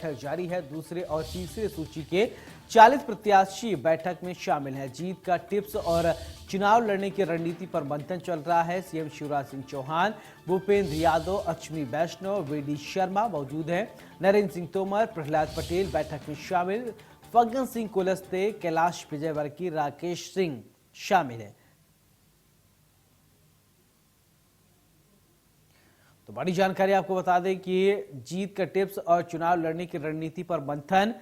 बैठक जारी है। दूसरे और तीसरे सूची के 40 प्रत्याशी बैठक में शामिल हैं। जीत का टिप्स और चुनाव लड़ने की रणनीति पर मंथन चल रहा है। सीएम शिवराज सिंह चौहान, भूपेंद्र यादव, अश्विनी वैष्णव, वीडी शर्मा मौजूद हैं। नरेंद्र सिंह तोमर, प्रहलाद पटेल बैठक में शामिल। फग्गन सिंह कुलस्ते, कैलाश विजयवर्गीय, राकेश सिंह शामिल है। तो बड़ी जानकारी आपको बता दें कि जीत का टिप्स और चुनाव लड़ने की रणनीति पर मंथन।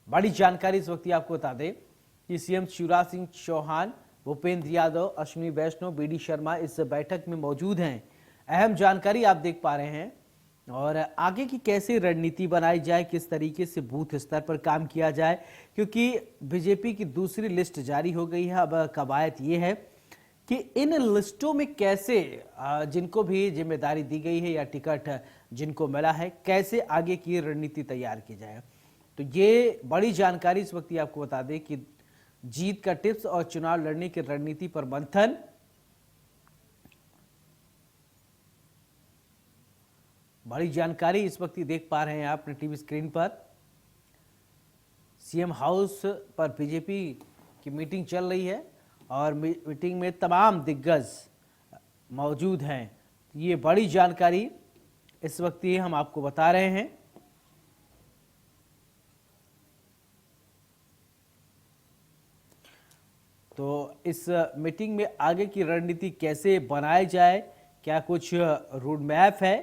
बड़ी जानकारी इस वक्त आपको बता दें कि सीएम शिवराज सिंह चौहान, भूपेंद्र यादव, अश्विनी वैष्णव, बीडी शर्मा इस बैठक में मौजूद हैं। अहम जानकारी आप देख पा रहे हैं और आगे की कैसे रणनीति बनाई जाए, किस तरीके से बूथ स्तर पर काम किया जाए, क्योंकि बीजेपी की दूसरी लिस्ट जारी हो गई है। अब कवायद ये है कि इन लिस्टों में कैसे जिनको भी जिम्मेदारी दी गई है या टिकट जिनको मिला है, कैसे आगे की रणनीति तैयार की जाए। तो ये बड़ी जानकारी इस वक्त आपको बता दें कि जीत का टिप्स और चुनाव लड़ने की रणनीति पर मंथन। बड़ी जानकारी इस वक्त देख पा रहे हैं आप अपने टीवी स्क्रीन पर। सीएम हाउस पर बीजेपी की मीटिंग चल रही है और मीटिंग में तमाम दिग्गज मौजूद हैं। ये बड़ी जानकारी इस वक्त ये हम आपको बता रहे हैं। तो इस मीटिंग में आगे की रणनीति कैसे बनाई जाए, क्या कुछ रोड मैप है,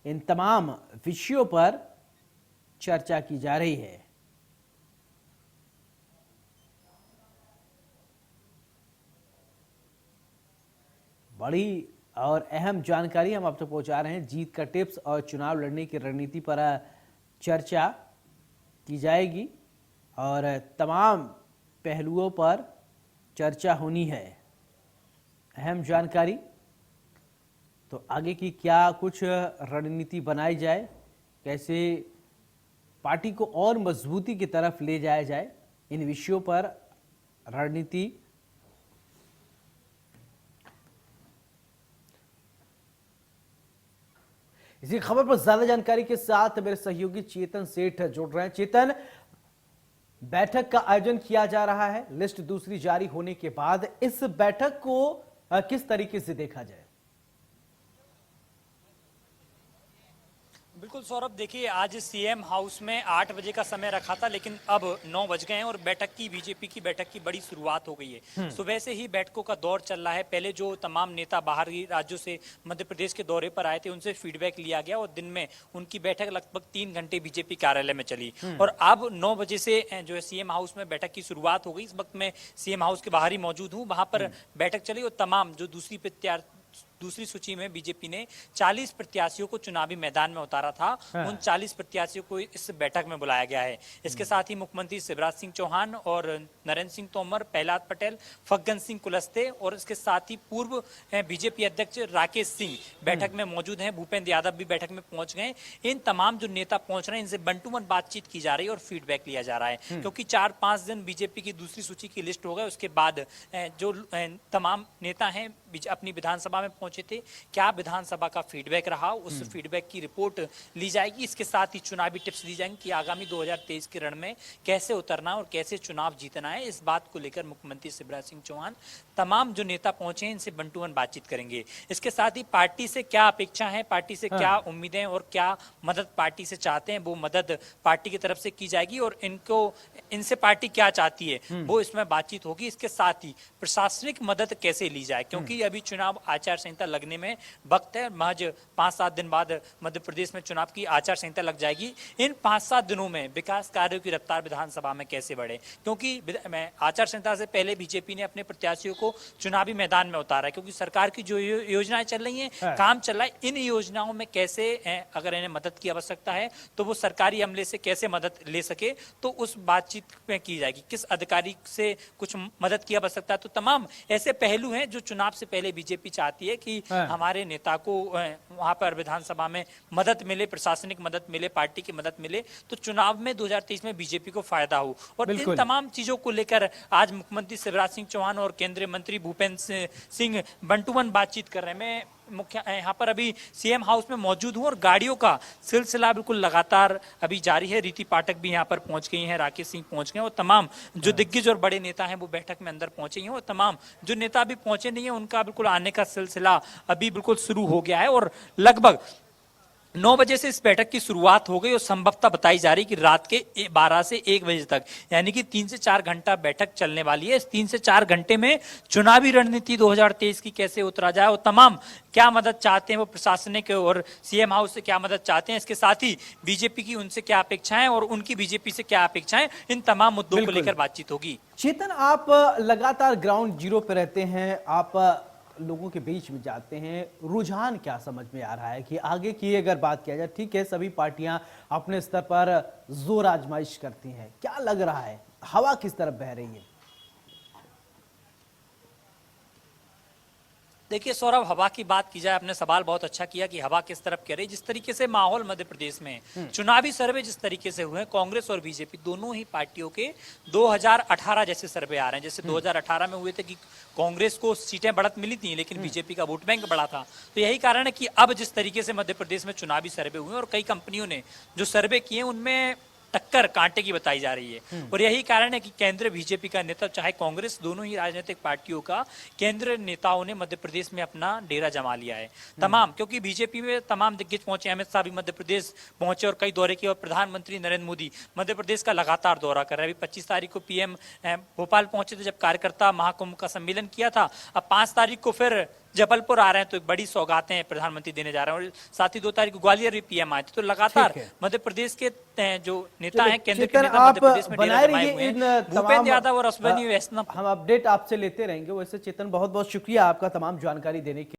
इन तमाम विषयों पर चर्चा की जा रही है। बड़ी और अहम जानकारी हम आप तक पहुंचा रहे हैं। जीत का टिप्स और चुनाव लड़ने की रणनीति पर चर्चा की जाएगी और तमाम पहलुओं पर चर्चा होनी है। अहम जानकारी तो आगे की क्या कुछ रणनीति बनाई जाए, कैसे पार्टी को और मजबूती की तरफ ले जाया जाए, इन विषयों पर रणनीति। इसी खबर पर ज्यादा जानकारी के साथ मेरे सहयोगी चेतन सेठ जुड़ रहे हैं। चेतन, बैठक का आयोजन किया जा रहा है, लिस्ट दूसरी जारी होने के बाद इस बैठक को किस तरीके से देखा जाए? बिल्कुल सौरभ, देखिए आज सीएम हाउस में 8 बजे का समय रखा था, लेकिन अब 9 बज गए हैं और बीजेपी की बैठक की बड़ी शुरुआत हो गई है। सुबह से ही बैठकों का दौर चल रहा है। पहले जो तमाम नेता बाहरी राज्यों से मध्य प्रदेश के दौरे पर आए थे, उनसे फीडबैक लिया गया और दिन में उनकी बैठक लगभग 3 घंटे बीजेपी कार्यालय में चली और अब 9 बजे से जो है सीएम हाउस में बैठक की शुरुआत हो गई। इस वक्त मैं सीएम हाउस के बाहर ही मौजूद हूँ, वहां पर बैठक चली और तमाम जो दूसरी सूची में बीजेपी ने 40 प्रत्याशियों को चुनावी मैदान में उतारा था। उन 40 प्रत्याशियों को इस बैठक में बुलाया गया है। इसके साथ ही मुख्यमंत्री शिवराज सिंह चौहान और नरेंद्र सिंह तोमर, प्रहलाद पटेल, फग्गन सिंह कुलस्ते और इसके साथ ही पूर्व बीजेपी अध्यक्ष राकेश सिंह बैठक में मौजूद हैं। भूपेंद्र यादव भी बैठक में पहुंच गए। इन तमाम जो नेता पहुंच रहे हैं, इनसे वन टू वन बातचीत की जा रही है और फीडबैक लिया जा रहा है, क्योंकि 4-5 दिन बीजेपी की दूसरी सूची की लिस्ट हो गए। उसके बाद जो तमाम नेता हैं अपनी विधानसभा में पहुंचे थे, क्या विधानसभा का फीडबैक रहा, उस फीडबैक की रिपोर्ट ली जाएगी। इसके साथ ही चुनावी टिप्स दी जाएंगी कि आगामी 2023 के रण में कैसे उतरना और कैसे चुनाव जीतना है। इस बात को लेकर मुख्यमंत्री शिवराज सिंह चौहान तमाम जो नेता पहुंचे हैं, इनसे वन टू वन बातचीत करेंगे। इसके साथ ही पार्टी से क्या अपेक्षा है, पार्टी से क्या उम्मीदें और क्या मदद पार्टी से चाहते हैं, वो मदद पार्टी की तरफ से की जाएगी और इनसे पार्टी क्या चाहती है वो इसमें बातचीत होगी। इसके साथ ही प्रशासनिक मदद कैसे ली जाए, क्योंकि अभी चुनाव आचार संहिता लगने में वक्त है। महज 5-7 दिन बाद मध्य प्रदेश में चुनाव की आचार संहिता लग जाएगी। इन 5-7 दिनों में विकास कार्यों की रफ्तार विधानसभा में कैसे बढ़े, क्योंकि आचार संहिता से पहले बीजेपी ने अपने प्रत्याशियों को चुनावी मैदान में उतारा है, क्योंकि सरकार की जो योजनाएं चल रही हैं, काम चल रहा है, इन योजनाओं में कैसे अगर इन्हें मदद की आवश्यकता है तो वो सरकारी अमले से कैसे मदद ले सके, तो उस बातचीत में की जाएगी। किस अधिकारी से कुछ मदद की आवश्यकता है, तो तमाम ऐसे पहलू हैं जो चुनाव से पहले बीजेपी चाहती है कि हमारे नेता को वहां पर विधानसभा में मदद मिले, प्रशासनिक मदद मिले, पार्टी की मदद मिले, तो चुनाव में 2023 में बीजेपी को फायदा हो। और इन तमाम चीजों को लेकर आज मुख्यमंत्री शिवराज सिंह चौहान और केंद्रीय मंत्री Bhupendra Singh one two one बातचीत कर रहे हैं। मैं मुख्य यहाँ पर अभी सीएम हाउस में मौजूद हूँ और गाड़ियों का सिलसिला बिल्कुल लगातार अभी जारी है। रीति पाठक भी यहाँ पर पहुंच गई हैं, राकेश सिंह पहुंच गए और तमाम जो दिग्गज और बड़े नेता हैं वो बैठक में अंदर पहुंचे हैं और तमाम जो नेता अभी पहुंचे नहीं है उनका बिल्कुल आने का सिलसिला अभी बिल्कुल शुरू हो गया है और लगभग 9 बजे से इस बैठक की शुरुआत हो गई और संभवतः बताई जा रही कि रात के 12 से 1 बजे तक यानी कि 3 से 4 घंटा बैठक चलने वाली है। इस 3 से 4 घंटे में चुनावी रणनीति 2023 की कैसे उतरा जाए और तमाम क्या मदद चाहते हैं वो प्रशासनिक और सीएम हाउस से क्या मदद चाहते हैं, इसके साथ ही बीजेपी की उनसे क्या अपेक्षाएं और उनकी बीजेपी से क्या अपेक्षाएं, इन तमाम मुद्दों को लेकर बातचीत होगी। चेतन, आप लगातार ग्राउंड जीरो पे रहते हैं, आप लोगों के बीच में जाते हैं, रुझान क्या समझ में आ रहा है कि आगे की अगर बात किया जाए, ठीक है सभी पार्टियां अपने स्तर पर जोर आजमाइश करती हैं, क्या लग रहा है हवा किस तरफ बह रही है? देखिए सौरभ, हवा की बात की जाए, आपने सवाल बहुत अच्छा किया कि हवा किस तरफ कह रही। जिस तरीके से माहौल मध्य प्रदेश में चुनावी सर्वे जिस तरीके से हुए, कांग्रेस और बीजेपी दोनों ही पार्टियों के 2018 जैसे सर्वे आ रहे हैं। जैसे 2018 में हुए थे कि कांग्रेस को सीटें बढ़त मिली थी लेकिन बीजेपी का वोट बैंक बढ़ा था। तो यही कारण है कि अब जिस तरीके से मध्य प्रदेश में चुनावी सर्वे हुए और कई कंपनियों ने जो सर्वे किए उनमें टक्कर कांटे की बताई जा रही है और यही कारण है कि केंद्र बीजेपी का नेता चाहे कांग्रेस, दोनों ही राजनीतिक पार्टियों का केंद्र नेताओं ने मध्य प्रदेश में अपना डेरा जमा लिया है तमाम, क्योंकि बीजेपी में तमाम दिग्गज पहुंचे। अमित शाह भी मध्य प्रदेश पहुंचे और कई दौरे किए और प्रधानमंत्री नरेंद्र मोदी मध्य प्रदेश का लगातार दौरा कर रहे हैं। अभी 25 तारीख को पीएम भोपाल पहुंचे थे जब कार्यकर्ता महाकुंभ का सम्मेलन किया था। अब 5 तारीख को फिर जबलपुर आ रहे हैं तो एक बड़ी सौगातें प्रधानमंत्री देने जा रहे हैं और साथ ही 2 तारीख को ग्वालियर भी पीएम आए थे। तो लगातार मध्य प्रदेश के जो नेता हैं, केंद्र के नेता मध्य प्रदेश में डेरा जमाए हुए हैं। भूपेंद्र यादव और अश्विनी वैष्णव। हम अपडेट आपसे लेते रहेंगे। वैसे चेतन, बहुत बहुत शुक्रिया आपका तमाम जानकारी देने के